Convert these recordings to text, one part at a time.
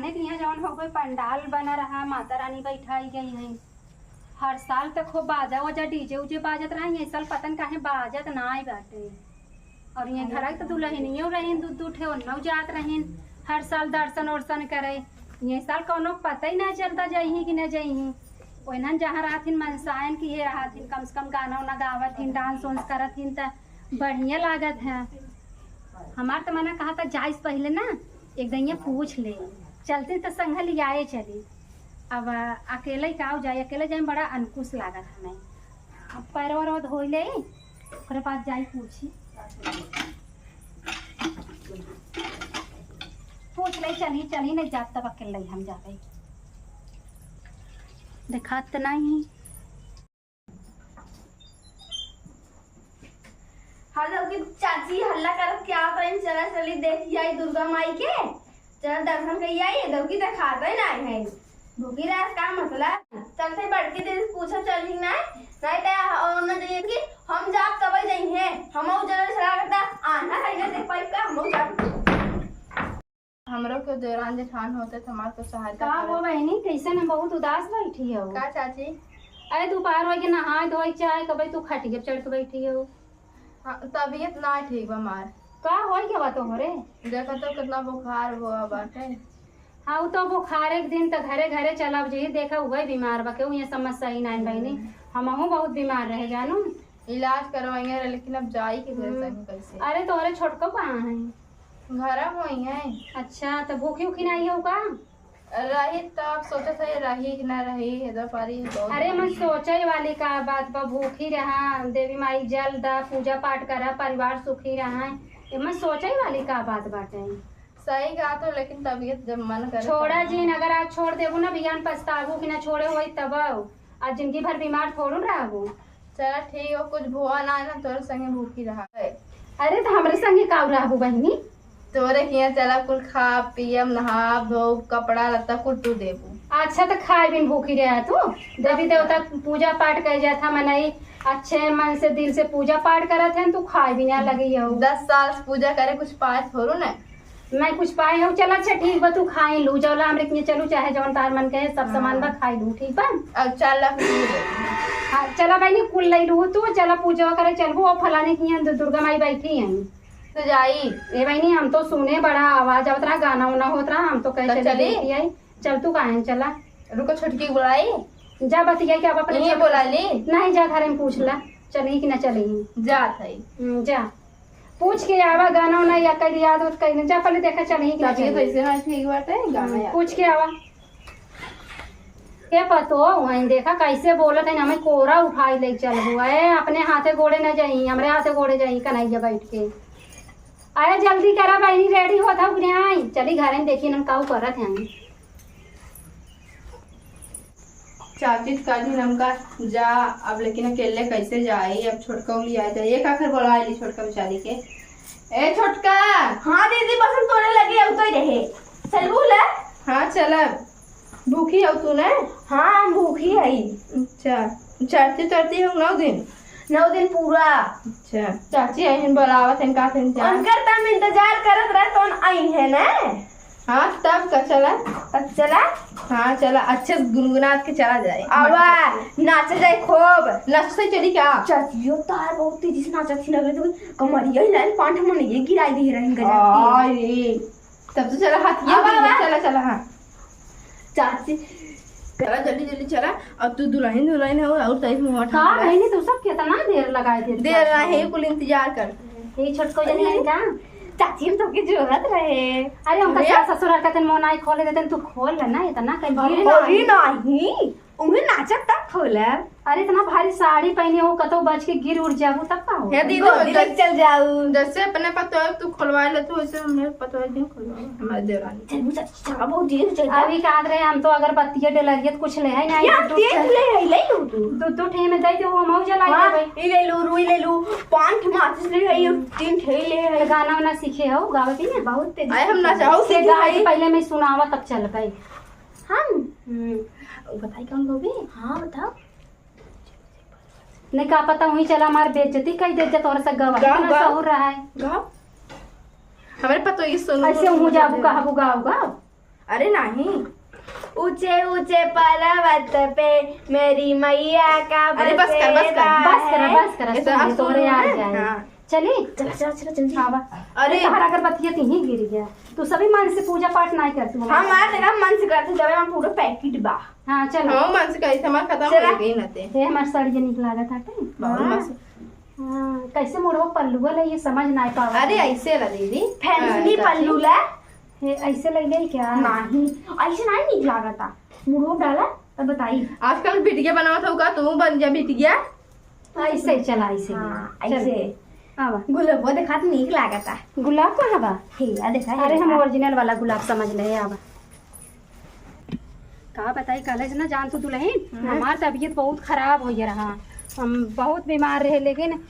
अपने के यहाँ जवन हो गई पंडाल बना रहा, माता रानी बैठाई गई है। हर साल तक खूब बाजा वजा डीजे उजे बाजत रही, इस साल पतन काहे बाजत ना आई बाटे। और यहाँ घर तो दुल्हनियों रहीन, दूध दूठे ओन्नौ जात रहीन हर साल दर्शन वर्शन करे। ये साल कोनो पता ही ना चलता जाही कि न जाही। ओना जहाँ रहथिन मनसायन की ये रहथिन, कम से कम गाना उना गावथिन, डांस वांस करथिन त बढ़िया लागत है। हमार तो मैंने कहा था जाइस पहले ना एक दिन पूछ ले, चलते तो संग लियाए चली। अब अकेले का जाए, अकेले जाए बड़ा अनुकुश लागत हमें। अब पैर वैर धो ले ओकरे पास जाई पूछी, पूछ ले चली चली नहीं जात तब अकेले हम जाते देखा तो नहीं। हेलो की चाची हल्ला कर क्या करें, चला चली देखी आई दुर्गा माई के, चल दर्शन करी आई। दौकी तो खाता ही नहीं है, भूखी रात का मतलब चलते बढ़ती दे पूछा चली नहीं तो न जाइए कि हम जाब तब जाई है। हम जरा चला करता आना है देख पाइप का हम जाब। हमरो के देरान जेठान होते तो हमार को सहायता का वो बहनी कैसे न बहुत उदास बैठी हो का चाची? अरे दोपहर हो के नहाए धोए चाहे कभी तू खटिया चढ़ के बैठी हो। हाँ, तबीयत ना ठीक बा मार। का हो क्या बात हो रे? देखा तो कितना बुखार हुआ बाटे। हाँ वो तो बुखार एक दिन तो घरे घरे चला जी, देखा हुआ बीमार बा के ये समस्या ही नहीं बहनी। हमहू बहुत बीमार रहे जानू, इलाज करवाएंगे लेकिन अब जाई के कैसे? अरे तोहरे छोटको कहाँ है? घर हुई है। अच्छा तो भूखी उखी नहीं हो का? रही तब सोचे थे रही कि ना रही इधर पारी। अरे मैं सोचे वाली का बात बा, भूखी रहा देवी माई जल दा पूजा पाठ करा परिवार सुखी रहा, मैं सोचे वाली का बात बाटे। सही कहा तो, लेकिन तबीयत जब मन करे छोड़ा जी, अगर आज छोड़ देबू ना बिहान पछताबू कि ना छोड़े हुई तब आज जिंदगी भर बीमार थोड़ू रहबू। चल ठीक हो, कुछ भुआ ना ना तोरे संगे भूखी रहा। अरे तो हमारे संगे का रहबू बहनी? तोरे किया चला कुल खा पियम नहा धो कपड़ा लत्ता कुल तू देबू। अच्छा तो खाए बिन भूखी रहा तू? देवी देवता पूजा पाठ कर जाता मनई, अच्छे मन से दिल से पूजा पाठ करत है, तू खाए भी ना लगी हो। 10 साल से पूजा करे कुछ पाए थोड़ू ना मैं कुछ पाए हो। चल अच्छा ठीक बा, तू खाई लू जौला हमरे के चलू चाहे जवन तार मन के सब सामान बा खाई लू ठीक बा। अब चल हाँ चला बहनी कुल लई लू तू, चला पूजा करे चलबू। और फलाने की यहाँ दुर्गा माई बैठी हैं तो जाई। ए बहनी हम तो सुने बड़ा आवाज आवत रहा, गाना उना होत रहा, हम तो कहे चली आई। चल तू कहे चला। रुको छोटकी बुलाई जा बतिया के अब अपने ये बोला ली नहीं, जा घर में पूछ ला चली कि ना चली जात है। जा पूछ के आवा गाना उना या कहीं याद हो कहीं जा पहले देखा चली कि ना चली। कैसे ना ठीक बाटे गाना याद पूछ के आवा के पतो वहीं देखा कैसे बोलत है, हमें कोरा उठाई ले चल हुआ है। अपने हाथे गोड़े न जाई, हमरे हाथे गोड़े जाई कन्हैया बैठ के। अरे जल्दी करा बहनी, रेडी होत हूँ कि आई चली घर में देखी न काऊ करत है। चाची काली नमका जा अब, लेकिन अकेले कैसे जाई? अब छोटका लिया जाए एक आखिर बोला ली छोटका बेचारी के। ए छोटका। हाँ दीदी बस हम तोड़े लगे अब तो ही रहे। चल बोल। हाँ चल भूखी हो तू ना? हाँ हम भूखी है। अच्छा चढ़ती चढ़ती हो 9 दिन? 9 दिन पूरा। अच्छा चाची आई बोलावत है का उनकर तम इंतजार करत रहे तो आई है ना। हाँ तब का चला चला। हाँ चला अच्छे गुनगुनात के चला जाए। आवा नाच जाए खूब। नाच से चली क्या? चाचियो तार बहुत तेजी से नाचत थी, लगे तो कमरिया ही लाइन पांठ मन ये गिराई दे रही गजब की। तब तो चला हाथ ये चला चला। हाँ चाची चला जल्दी जल्दी चला। अब तू दुल्हन दुल्हन है और तई मुंह का बहनी तू सब कितना देर लगाई दे देर रहे कुल इंतजार कर। ये छोटको जनी है का? चाची हम सबकी जरूरत रहे। अरे उनका सास ससुर कहते मोनाई खोले देते, तू खोल ना इतना कहीं नहीं उन्हें नाचत तक खोला। अरे इतना भारी साड़ी पहनी हो कतो बच के गिर उड़ जाबू तब का हो? हे दीदी चल जाऊ। जैसे अपने पतो है तू खुलवा ले, तू ऐसे हमें पतो है दिन खुलवा हमारे देवरानी। चल चाची चला बहुत देर चल। अभी काट रहे हम तो अगरबत्ती डलरियत कुछ ले है नहीं यार देख ले लू तू दो ठे में दे दे वो मौ जला दे भाई। ई ले लू रुई ले लू 5 माचिस ले है 3 ठे ले है। गाना वाना सीखे हो गावे की ना बहुत तेज। आए हम ना चाहो से गाई पहले मैं सुनावा तब चल पाई हम। बताई कौन गोबी? हाँ बताओ। नहीं का पता वही चला हमार बेइज्जती कई दे जत और से गवा ना सहूर रहा है। गाओ हमारे पतो ये सुन ऐसे हूं जाबू कहबू गाओ गाओ। अरे नहीं। ऊंचे ऊंचे पर्वत पे मेरी मैया का अरे बस कर, बस कर, बस करा ऐसा आप तोरे आ सुनो, जाए। हाँ। चली चला चला चला जल्दी। हाँ बा। अरे तोहरा अगर बतिया ही गिर गया तू सभी मन से पूजा पाठ नहीं करती हो। हम आज तेरा मन से करते जब हम पूरा पैकेट बा। हाँ चलो हाँ मन से कहीं सामान खत्म चला। हो गई नते ये हमारे सड़िया निकला था बहुत मस्त। हाँ कैसे मुड़ो पल्लू है ये समझ नहीं पावा। अरे ऐसे ला दीदी फैंसी पल्लू ला ये ऐसे ले ले क्या नहीं ऐसे नहीं निक लागता मुड़ो डाला तब बताई। आजकल बिटिया बनावत हो का तू बन जा बिटिया। ऐसे ही चला ऐसे ही। हाँ, चल। ऐसे आवा गुलाबो देखा तो निक लागता। गुलाब कहाँ बा। हे आ देखा अरे हम ओरिजिनल वाला गुलाब समझ ले आवा। कहा बताई कॉलेज ना जान तू दुल्हन हमार तबीयत बहुत खराब हो रहा। हम बहुत बीमार रहे लेकिन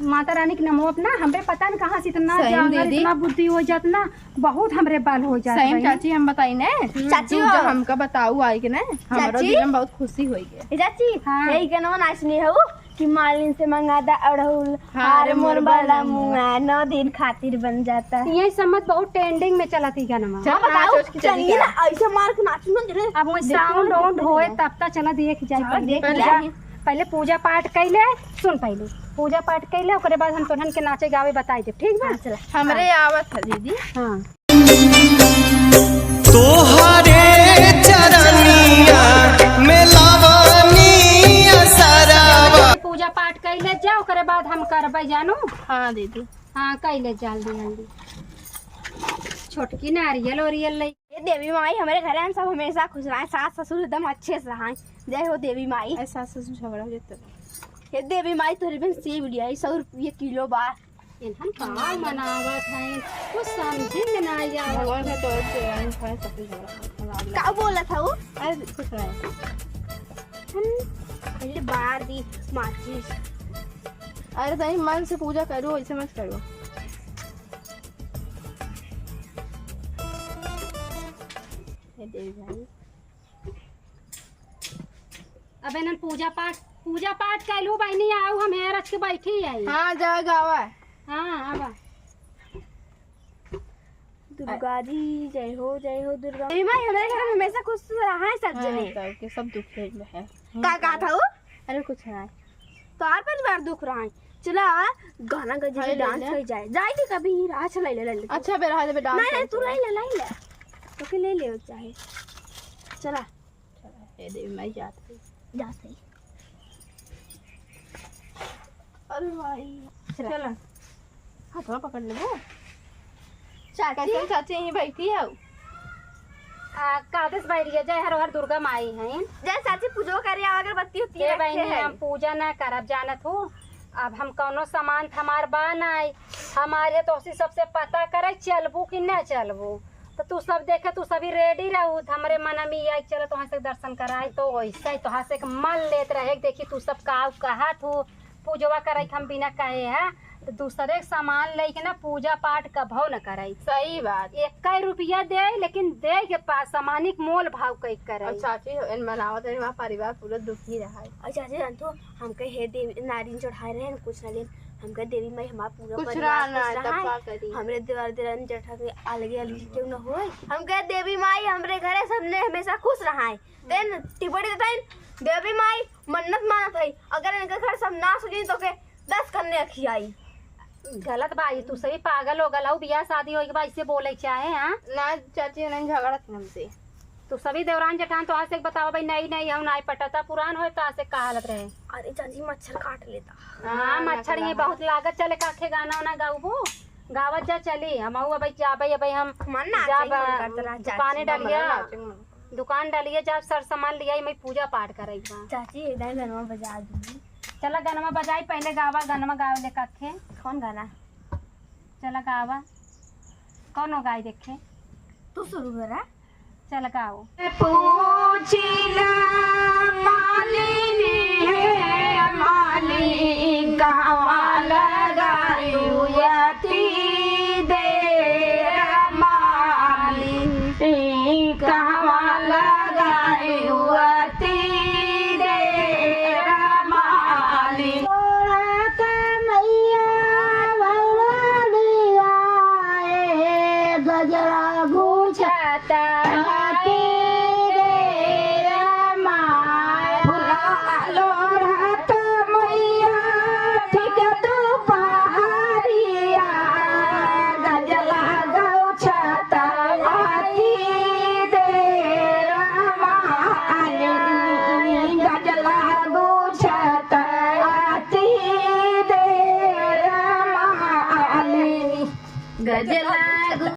माता रानी के नमो अपना हमरे पता नहीं कहाँ से इतना सही जागर दीदी। इतना बुद्धि हो जात ना बहुत हमरे बाल हो जात सही बहिन। चाची हम बताई ने चाची तू हो। जब हमका बताऊ आई के ने हमारो चाची? दिल में बहुत खुशी होई गए। चाची हाँ। यही गाना नाचनी हो कि मालिन से मंगाता अड़हुल हाँ, हार रे मोर मोर बाला बाला मुआ 9 दिन खातिर बन जाता। ये सम्मत बहुत ट्रेंडिंग में चला थी गाना। चल हाँ, बताओ नाच उसकी चलिए ना ऐसे मार के नाचू ना जरे। अब वो साउंड वाउंड होए तब तक चला देख जाए हाँ, पहले देख पूजा जाए। पहले पूजा पाठ कैले सुन पहले पूजा पाठ कैले ओकरे बाद हम तोहन के नाचे गावे बताई दे ठीक बा। चला हमरे आवत है दीदी। हाँ तोहरे चरनिया में लावनिया सरावा। पूजा पाठ कैले जा ओकरे बाद हम करबै जानू। हाँ दीदी हाँ कैले जल्दी जल्दी छोटकी नारियल ओरियल ले। ये देवी माई हमारे घर में सब हमेशा खुश रहे सास ससुर एकदम अच्छे से रहे। जय हो देवी माई। ऐसा से झगड़ा हो जाता ये देवी माई तोरे बिन सेब लिया 100 रुपये किलो बा। इन्हन का मनावत है कुछ समझे में ना आया। भगवान का तो चरण खाए सब कुछ झगड़ा। का बोला था वो अरे कुछ नहीं। पहले बार दी माचिस। अरे तनी मन से पूजा करो ऐसे मत करो। ये देवी भाई अब इन्हन पूजा पाठ कैलू बहनी आऊ हम हेर रच के बैठी आई। हाँ जा गावा हाँ आवा दुर्गा जी जय हो दुर्गा देवी माई हमारे घर में हमेशा खुश रहा है सब जने। के सब दुख में है। का कहा था वो अरे कुछ नहीं। तो हर परिवार दुख रहा है। चला गाना गजे अरे ले डांस ले। कर जाए जाएगी कभी राह चला ले ले। अच्छा बेरा दे डांस नहीं तू ले तो के ले ले चाहे चला ये देवी माई जात है। जा सही। अरे भाई चल हाथ में पकड़ ले वो। चाची कैसे चाची यहीं बैठी है कादेश बैठिए जय हर हर दुर्गा माई हैं। जय चाची पूजो करे अगरबत्ती होती ये है बहनी हम पूजा ना करब जानत हो। अब हम कौनो सामान हमार बनाई हमारे तो उसी सबसे पता करे चलबू कि न चलबू तो तू सब देखे तू सभी रेडी रहू हमरे मन में आई चलो तुहाँ से दर्शन कराए तो वैसा ही तुहाँ से मन लेत रहे देखी तू सब का कहा तू पूजवा करे हम बिना कहे है तो दूसरे सामान लेके ना पूजा पाठ कभो न कराई। सही बात। 1 रुपया दे लेकिन दे के पास सामानिक मोल भाव कई करे। और चाची इन मनावत है वहाँ परिवार पूरा दुखी रहा है। अच्छा जी जानतो हमके हे देवी नारियल चढ़ाए रहे कुछ ना लेन हमके देवी माई हमारा पूरा कुछ परिवार रहा खुश तब रहा का है। करी। हमरे देवर देरन जेठा के अलगे अलगे क्यों न होए हमके देवी माई हमरे घरे सबने हमेशा खुश रहा है। देन टिबड़ी देन देवी माई मन्नत मानत है अगर इनके घर सब ना सजी तो के 10 कन्या खियाई। गलत भाई तू सही पागल हो गला बियाह शादी हो के बाद इसे बोले चाहे। हाँ ना चाची ने झगड़ा थी हमसे। तू सभी देवरान जठान तो आज से बताओ भाई नहीं हम नहीं पटता पुरान हो तो आज से का हालत रहे। अरे चाची मच्छर काट लेता। हाँ मच्छर ये बहुत लागत चले काखे गाना वाना गाऊबो गावत जा चली हम भाई जाबे अब हम मन ना जब करता दुकाने डालिए दुकान डालिए जब सर सामान लिया मैं पूजा पाठ करे चाची इधर गनवा बजा दूंगी। चला गनमा बजाई पहले गावा गनमा गावे ले कखे कौन गाना चला गावा कौन हो गाय देखे तू शुरू करा चल गाओ। पूछिला मालिनी है माली गावा लगायो यती दे माली गावा लगायो यती दे माली मैया गजरा गुछा गजला